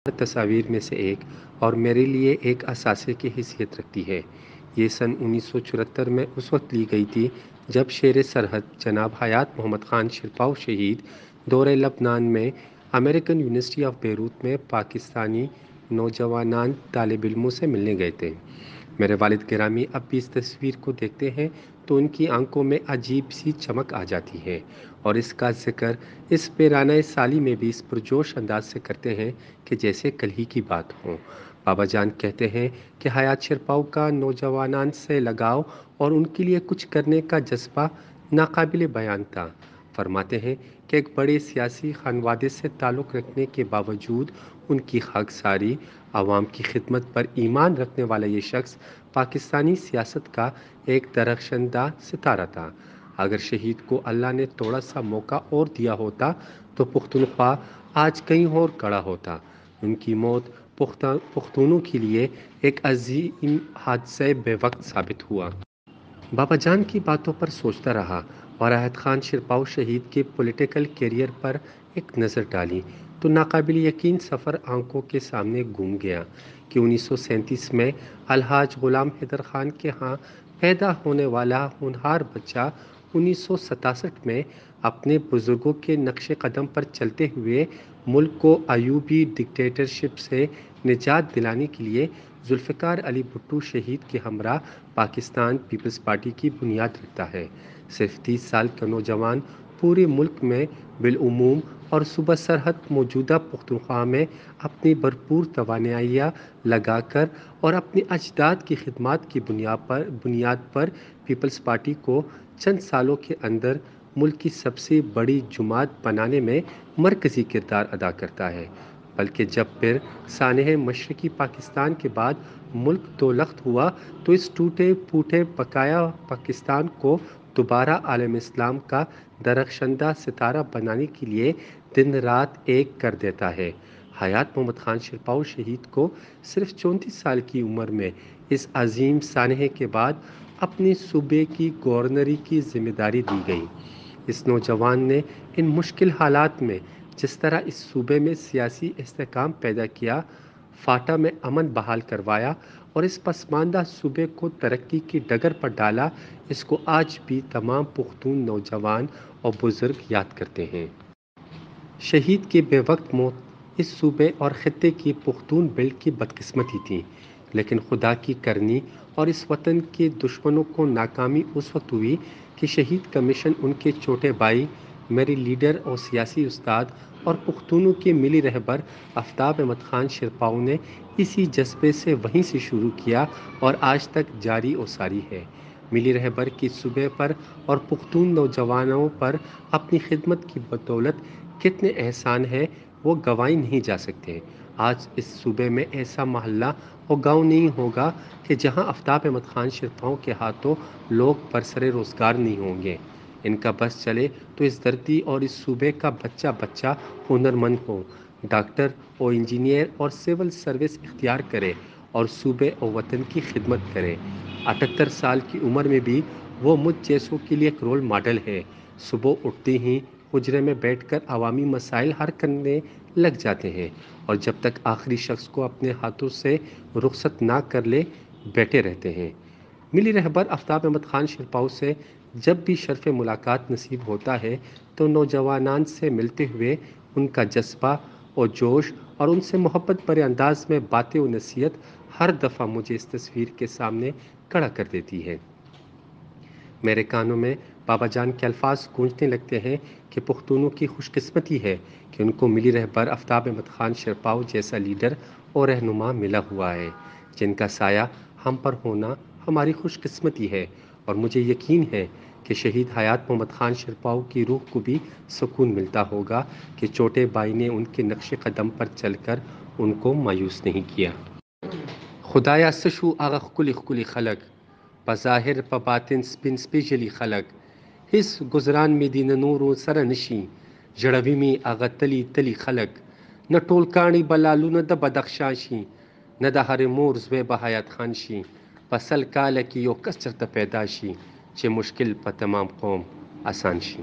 تصاویر میں سے ایک اور میرے لیے ایک اثاثے کی حیثیت رکھتی ہے۔ یہ سن 1974 میں اس وقت لی گئی تھی جب شیر سرحد جناب حیات محمد خان شرپاؤ شہید دورہ لبنان میں امریکن یونیورسٹی آف بیروت میں پاکستانی نوجوان طالب علموں سے ملنے گئے تھے۔ میرے والد گرامی اب بھی اس تصویر کو دیکھتے ہیں تو ان کی آنکھوں میں عجیب سی چمک آ جاتی ہے اور اس کا ذکر اس پیرانہ سالی میں بھی اس پرجوش انداز سے کرتے ہیں کہ جیسے کل ہی کی بات ہو۔ بابا جان کہتے ہیں کہ حیات شرپاؤ کا نوجوانان سے لگاؤ اور ان کے لیے کچھ کرنے کا جذبہ ناقابل بیان تھا۔ فرماتے ہیں کہ ایک بڑے سیاسی خانوادے سے تعلق رکھنے کے باوجود ان کی خاکساری، عوام کی خدمت پر ایمان رکھنے والا یہ شخص پاکستانی سیاست کا ایک درخشندہ ستارہ تھا۔ اگر شہید کو اللہ نے تھوڑا سا موقع اور دیا ہوتا تو پختونخوا آج کہیں اور کھڑا ہوتا۔ ان کی موت پختونوں کے لیے ایک عظیم حادثہ بے وقت ثابت ہوا۔ بابا جان کی باتوں پر سوچتا رہا اور حیات خان شرپاؤ شہید کے پولیٹیکل کیریئر پر ایک نظر ڈالی تو ناقابل یقین سفر آنکھوں کے سامنے گھوم گیا کہ 1937 میں الحاج غلام حیدر خان کے ہاں پیدا ہونے والا ہونہار بچہ 1967 میں اپنے بزرگوں کے نقش قدم پر چلتے ہوئے ملک کو ایوبی ڈکٹیٹرشپ سے نجات دلانے کے لیے ذوالفقار علی بھٹو شہید کے ہمراہ پاکستان پیپلز پارٹی کی بنیاد رکھتا ہے۔ صرف 30 سال کا نوجوان پورے ملک میں بالعموم اور صوبہ سرحد موجودہ پختونخوا میں اپنی بھرپور توانائیاں لگا کر اور اپنے اجداد کی خدمات کی بنیاد پر پیپلز پارٹی کو چند سالوں کے اندر ملک کی سب سے بڑی جماعت بنانے میں مرکزی کردار ادا کرتا ہے، بلکہ جب پھر سانحہ مشرقی پاکستان کے بعد ملک دو لخت ہوا تو اس ٹوٹے پھوٹے بقایا پاکستان کو دوبارہ عالم اسلام کا درخشندہ ستارہ بنانے کے لیے دن رات ایک کر دیتا ہے۔ حیات محمد خان شرپاؤ شہید کو صرف 34 سال کی عمر میں اس عظیم سانحے کے بعد اپنے صوبے کی گورنری کی ذمہ داری دی گئی۔ اس نوجوان نے ان مشکل حالات میں جس طرح اس صوبے میں سیاسی استحکام پیدا کیا، فاٹا میں امن بحال کروایا اور اس پسماندہ صوبے کو ترقی کی ڈگر پر ڈالا، اس کو آج بھی تمام پختون نوجوان اور بزرگ یاد کرتے ہیں۔ شہید کی بے وقت موت اس صوبے اور خطے کی پختون بیلٹ کی بدقسمتی تھی، لیکن خدا کی کرنی اور اس وطن کے دشمنوں کو ناکامی اس وقت ہوئی کہ شہید کا مشن ان کے چھوٹے بھائی، میرے لیڈر اور سیاسی استاد اور پختونوں کے ملی رہبر آفتاب احمد خان شرپاؤ نے اسی جذبے سے وہیں سے شروع کیا اور آج تک جاری و ساری ہے۔ ملی رہبر کی صوبے پر اور پختون نوجوانوں پر اپنی خدمت کی بدولت کتنے احسان ہیں وہ گنوائے نہیں جا سکتے۔ آج اس صوبے میں ایسا محلہ اور گاؤں نہیں ہوگا کہ جہاں آفتاب احمد خان شرپاؤ کے ہاتھوں لوگ برسر روزگار نہیں ہوں گے۔ ان کا بس چلے تو اس دھرتی اور اس صوبے کا بچہ بچہ ہنرمند ہو، ڈاکٹر اور انجینئر اور سول سروس اختیار کرے اور صوبے اور وطن کی خدمت کرے۔ 78 سال کی عمر میں بھی وہ مجھ جیسوں کے لیے ایک رول ماڈل ہے۔ صبح اٹھتے ہی حجرے میں بیٹھ کر عوامی مسائل حل کرنے لگ جاتے ہیں اور جب تک آخری شخص کو اپنے ہاتھوں سے رخصت نہ کر لے بیٹھے رہتے ہیں۔ ملی رہبر آفتاب احمد خان شرپاؤ سے جب بھی شرف ملاقات نصیب ہوتا ہے تو نوجوانان سے ملتے ہوئے ان کا جذبہ اور جوش اور ان سے محبت بھرے انداز میں باتیں و نصیحت ہر دفعہ مجھے اس تصویر کے سامنے کھڑا کر دیتی ہے۔ میرے کانوں میں بابا جان کے الفاظ گونجنے لگتے ہیں کہ پختونوں کی خوش قسمتی ہے کہ ان کو ملی رہبر آفتاب احمد خان شرپاؤ جیسا لیڈر اور رہنما ملا ہوا ہے، جن کا سایہ ہم پر ہونا ہماری خوش قسمتی ہے، اور مجھے یقین ہے کہ شہید حیات محمد خان شرپاؤ کی روح کو بھی سکون ملتا ہوگا کہ چھوٹے بھائی نے ان کے نقش قدم پر چل کر ان کو مایوس نہیں کیا۔ خدایا سشو آغا خکلی خکلی خلق، بظاہر بباطن سپن سپیشلی خلق، حس گزران میں دی نورو سرنشی، جڑوی میں آغا تلی تلی خلق، نہ ٹولکانی بلالو نہ دا بدخشانشی، نہ دا ہر مور زوے بحیات خانشی، پسل کالکی یو کس چرتا پیداشی، چے مشکل پا تمام قوم آسان شی۔